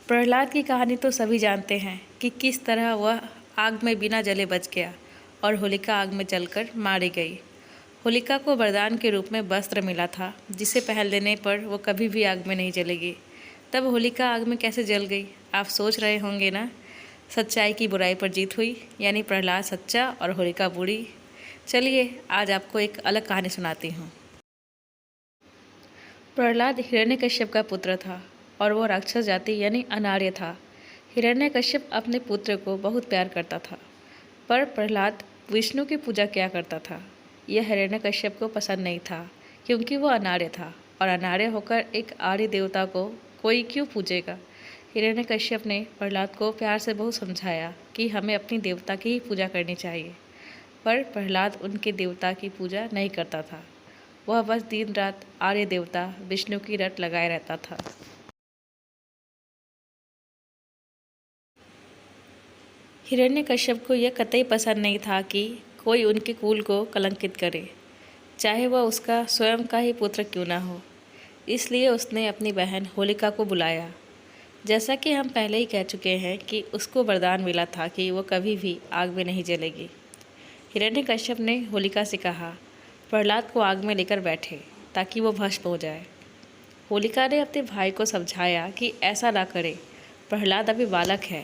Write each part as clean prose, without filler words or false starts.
प्रहलाद की कहानी तो सभी जानते हैं कि किस तरह वह आग में बिना जले बच गया और होलिका आग में जलकर मारी गई। होलिका को वरदान के रूप में वस्त्र मिला था जिसे पहन लेने पर वो कभी भी आग में नहीं जलेगी। तब होलिका आग में कैसे जल गई, आप सोच रहे होंगे ना। सच्चाई की बुराई पर जीत हुई, यानी प्रहलाद सच्चा और होलिका बुरी। चलिए आज आपको एक अलग कहानी सुनाती हूँ। प्रहलाद हिरण्यकश्यप का पुत्र था और वो राक्षस जाति यानी अनार्य था। हिरण्यकश्यप अपने पुत्र को बहुत प्यार करता था, पर प्रहलाद विष्णु की पूजा किया करता था। यह हिरण्यकश्यप को पसंद नहीं था क्योंकि वो अनार्य था और अनार्य होकर एक आर्य देवता को कोई क्यों पूजेगा। हिरण्यकश्यप ने प्रहलाद को प्यार से बहुत समझाया कि हमें अपनी देवता की ही पूजा करनी चाहिए, पर प्रहलाद उनके देवता की पूजा नहीं करता था। वह बस दिन रात आर्य देवता विष्णु की रट लगाए रहता था। हिरण्यकश्यप को यह कतई पसंद नहीं था कि कोई उनके कुल को कलंकित करे, चाहे वह उसका स्वयं का ही पुत्र क्यों ना हो। इसलिए उसने अपनी बहन होलिका को बुलाया। जैसा कि हम पहले ही कह चुके हैं कि उसको वरदान मिला था कि वो कभी भी आग में नहीं जलेगी। हिरण्यकश्यप ने होलिका से कहा, प्रहलाद को आग में लेकर बैठे ताकि वो भस्म हो जाए। होलिका ने अपने भाई को समझाया कि ऐसा ना करे, प्रहलाद अभी बालक है।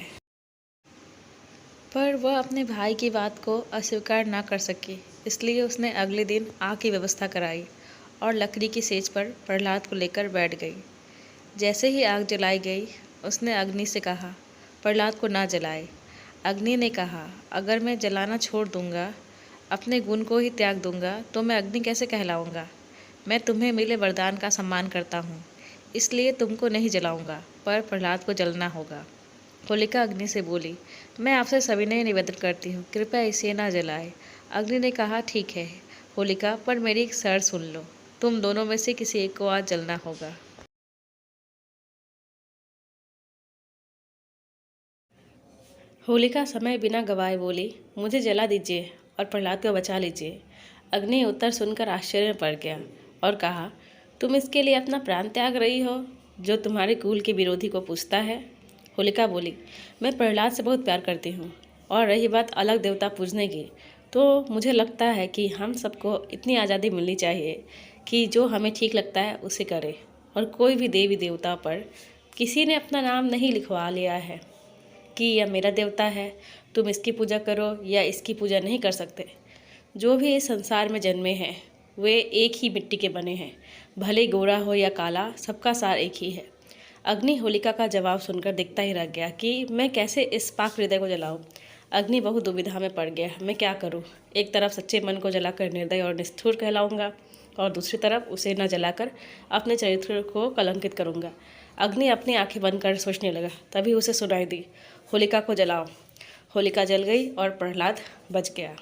पर वह अपने भाई की बात को अस्वीकार ना कर सकी, इसलिए उसने अगले दिन आग की व्यवस्था कराई और लकड़ी की सेज पर प्रहलाद को लेकर बैठ गई। जैसे ही आग जलाई गई, उसने अग्नि से कहा, प्रहलाद को ना जलाए। अग्नि ने कहा, अगर मैं जलाना छोड़ दूंगा, अपने गुण को ही त्याग दूंगा, तो मैं अग्नि कैसे कहलाऊंगा। मैं तुम्हें मिले वरदान का सम्मान करता हूँ, इसलिए तुमको नहीं जलाऊंगा, पर प्रहलाद को जलना होगा। होलिका अग्नि से बोली, मैं आपसे सविनय निवेदन करती हूँ, कृपया इसे ना जलाए। अग्नि ने कहा, ठीक है होलिका, पर मेरी एक शर्त सुन लो, तुम दोनों में से किसी एक को आज जलना होगा। होलिका समय बिना गवाए बोली, मुझे जला दीजिए और प्रहलाद को बचा लीजिए। अग्नि उत्तर सुनकर आश्चर्य में पड़ गया और कहा, तुम इसके लिए अपना प्राण त्याग रही हो, जो तुम्हारे कुल के विरोधी को पूछता है। होलिका बोली, मैं प्रहलाद से बहुत प्यार करती हूँ, और रही बात अलग देवता पूजने की, तो मुझे लगता है कि हम सबको इतनी आज़ादी मिलनी चाहिए कि जो हमें ठीक लगता है उसे करें, और कोई भी देवी देवता पर किसी ने अपना नाम नहीं लिखवा लिया है कि यह मेरा देवता है, तुम इसकी पूजा करो या इसकी पूजा नहीं कर सकते। जो भी इस संसार में जन्मे हैं वे एक ही मिट्टी के बने हैं, भले गोरा हो या काला, सबका सार एक ही है। अग्नि होलिका का जवाब सुनकर दिखता ही रह गया कि मैं कैसे इस पाक हृदय को जलाऊं। अग्नि बहुत दुविधा में पड़ गया, मैं क्या करूं। एक तरफ सच्चे मन को जलाकर निर्दय और निष्ठुर कहलाऊंगा, और दूसरी तरफ उसे न जलाकर अपने चरित्र को कलंकित करूंगा। अग्नि अपनी आंखें बंद कर सोचने लगा, तभी उसे सुनाई दी, होलिका को जलाओ। होलिका जल गई और प्रहलाद बच गया।